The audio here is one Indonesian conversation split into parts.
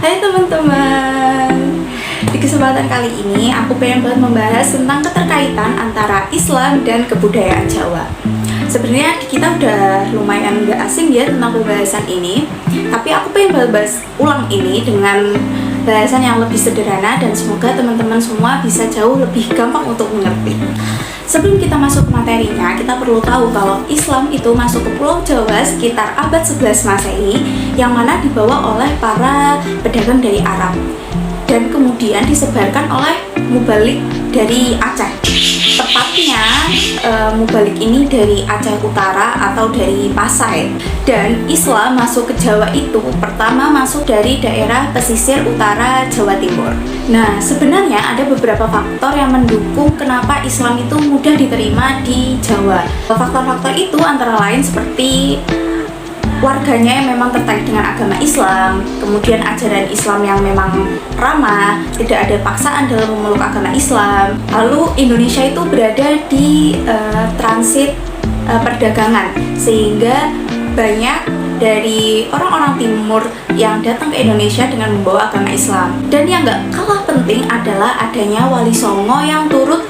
Hai teman-teman, di kesempatan kali ini aku pengen banget membahas tentang keterkaitan antara Islam dan kebudayaan Jawa. Sebenarnya kita udah lumayan gak asing ya tentang pembahasan ini, tapi aku pengen bahas ulang ini dengan bahasan yang lebih sederhana dan semoga teman-teman semua bisa jauh lebih gampang untuk mengerti. Sebelum kita masuk ke materinya, kita perlu tahu kalau Islam itu masuk ke Pulau Jawa sekitar abad 11 Masehi, yang mana dibawa oleh para pedagang dari Arab dan kemudian disebarkan oleh mubalik dari Aceh. Tepatnya mubalik ini dari Aceh Utara atau dari Pasai. Dan Islam masuk ke Jawa itu pertama masuk dari daerah pesisir utara Jawa Timur. Nah, sebenarnya ada beberapa faktor yang mendukung kenapa Islam itu mudah diterima di Jawa. Faktor-faktor itu antara lain seperti warganya yang memang tertarik dengan agama Islam, kemudian ajaran Islam yang memang ramah, tidak ada paksaan dalam memeluk agama Islam. Lalu Indonesia itu berada di transit perdagangan, sehingga banyak dari orang-orang timur yang datang ke Indonesia dengan membawa agama Islam. Dan yang gak kalah penting adalah adanya Wali Songo yang turut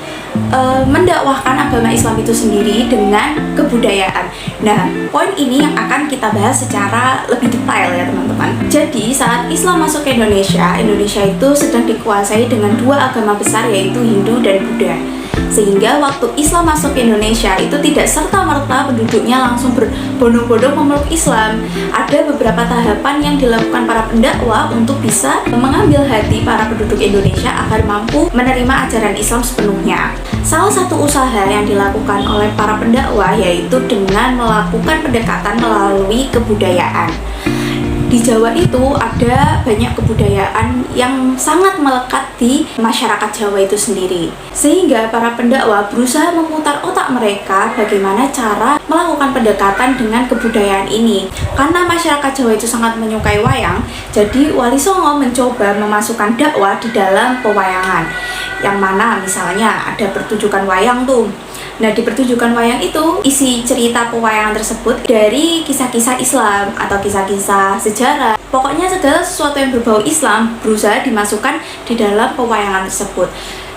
mendakwahkan agama Islam itu sendiri dengan kebudayaan. Nah, poin ini yang akan kita bahas secara lebih detail ya teman-teman. Jadi saat Islam masuk ke Indonesia, Indonesia itu sedang dikuasai dengan dua agama besar, yaitu Hindu dan Buddha. Sehingga waktu Islam masuk ke Indonesia itu tidak serta-merta penduduknya langsung berbondong-bondong memeluk Islam. Ada beberapa tahapan yang dilakukan para pendakwah untuk bisa mengambil hati para penduduk Indonesia agar mampu menerima ajaran Islam sepenuhnya. Salah satu usaha yang dilakukan oleh para pendakwah yaitu dengan melakukan pendekatan melalui kebudayaan. Di Jawa itu ada banyak kebudayaan yang sangat melekat di masyarakat Jawa itu sendiri. Sehingga para pendakwah berusaha memutar otak mereka bagaimana cara melakukan pendekatan dengan kebudayaan ini. Karena masyarakat Jawa itu sangat menyukai wayang, jadi Wali Songo mencoba memasukkan dakwah di dalam pewayangan. Yang mana misalnya ada pertunjukan wayang tuh. Nah, di pertunjukan wayang itu isi cerita pewayangan tersebut dari kisah-kisah Islam atau kisah-kisah sejarah. Pokoknya segala sesuatu yang berbau Islam berusaha dimasukkan di dalam pewayangan tersebut.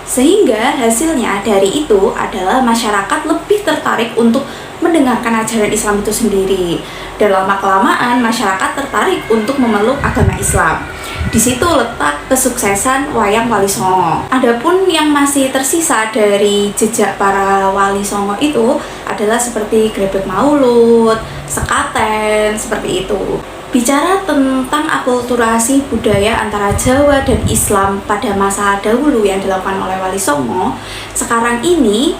Sehingga hasilnya dari itu adalah masyarakat lebih tertarik untuk mendengarkan ajaran Islam itu sendiri. Dan lama-kelamaan masyarakat tertarik untuk memeluk agama Islam. Di situ letak kesuksesan wayang Wali Songo. Adapun yang masih tersisa dari jejak para Wali Songo itu adalah seperti Grebek Maulud, Sekaten, seperti itu. Bicara tentang akulturasi budaya antara Jawa dan Islam pada masa dahulu yang dilakukan oleh Wali Songo, sekarang ini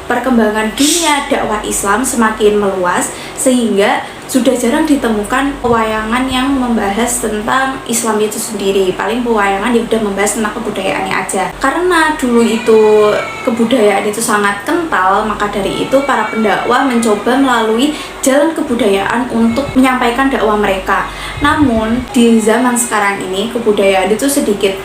perkembangan dunia dakwah Islam semakin meluas sehingga sudah jarang ditemukan pewayangan yang membahas tentang Islam itu sendiri. Paling pewayangan yang udah membahas tentang kebudayaannya aja. Karena dulu itu kebudayaan itu sangat kental, maka dari itu para pendakwah mencoba melalui jalan kebudayaan untuk menyampaikan dakwah mereka. Namun di zaman sekarang ini kebudayaan itu sedikit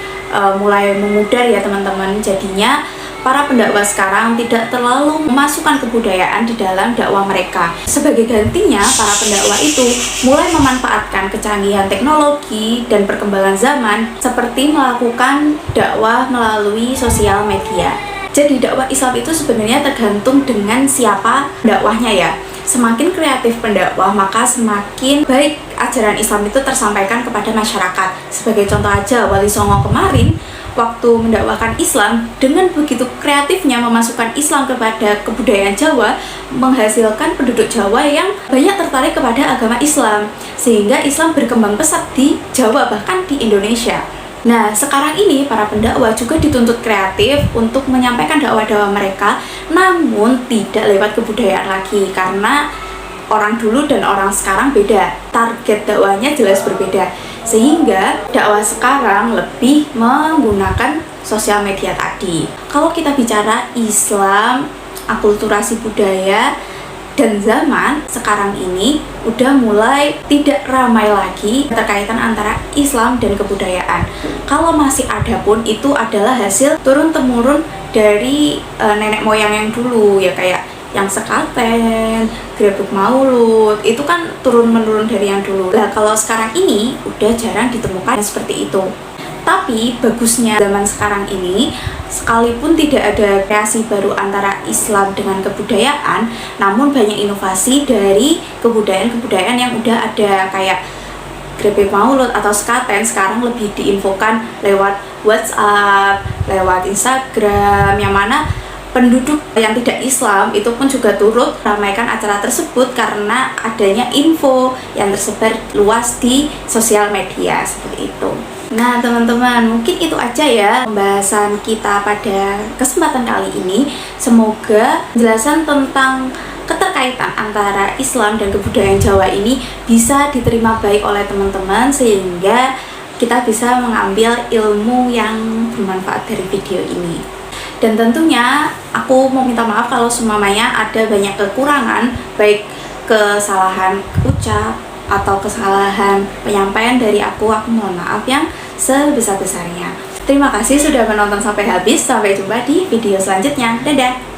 mulai memudar ya teman-teman. Jadinya para pendakwah sekarang tidak terlalu memasukkan kebudayaan di dalam dakwah mereka. Sebagai gantinya, para pendakwah itu mulai memanfaatkan kecanggihan teknologi dan perkembangan zaman seperti melakukan dakwah melalui sosial media. Jadi dakwah Islam itu sebenarnya tergantung dengan siapa dakwahnya ya. Semakin kreatif pendakwah, maka semakin baik ajaran Islam itu tersampaikan kepada masyarakat. Sebagai contoh aja, Wali Songo kemarin waktu mendakwakan Islam dengan begitu kreatifnya memasukkan Islam kepada kebudayaan Jawa, menghasilkan penduduk Jawa yang banyak tertarik kepada agama Islam, sehingga Islam berkembang pesat di Jawa bahkan di Indonesia. Nah, sekarang ini para pendakwah juga dituntut kreatif untuk menyampaikan dakwah-dakwah mereka, namun tidak lewat kebudayaan lagi, karena orang dulu dan orang sekarang beda, target dakwahnya jelas berbeda, sehingga dakwah sekarang lebih menggunakan sosial media tadi. Kalau kita bicara Islam, akulturasi budaya, dan zaman sekarang ini udah mulai tidak ramai lagi keterkaitan antara Islam dan kebudayaan. Kalau masih ada pun itu adalah hasil turun-temurun dari nenek moyang yang dulu ya, kayak yang sekaten, grebek maulud, itu kan turun-menurun dari yang dulu. Nah, kalau sekarang ini udah jarang ditemukan yang seperti itu. Tapi bagusnya zaman sekarang ini, sekalipun tidak ada kreasi baru antara Islam dengan kebudayaan, namun banyak inovasi dari kebudayaan-kebudayaan yang udah ada, kayak grebek maulud atau sekaten sekarang lebih diinfokan lewat WhatsApp, lewat Instagram, yang mana penduduk yang tidak Islam itu pun juga turut ramaikan acara tersebut karena adanya info yang tersebar luas di sosial media seperti itu. Nah teman-teman, mungkin itu aja ya pembahasan kita pada kesempatan kali ini. Semoga penjelasan tentang keterkaitan antara Islam dan kebudayaan Jawa ini bisa diterima baik oleh teman-teman, sehingga kita bisa mengambil ilmu yang bermanfaat dari video ini. Dan tentunya aku mau minta maaf kalau semuanya ada banyak kekurangan, baik kesalahan ucap atau kesalahan penyampaian dari aku mohon maaf yang sebesar-besarnya. Terima kasih sudah menonton sampai habis. Sampai jumpa di video selanjutnya. Dadah!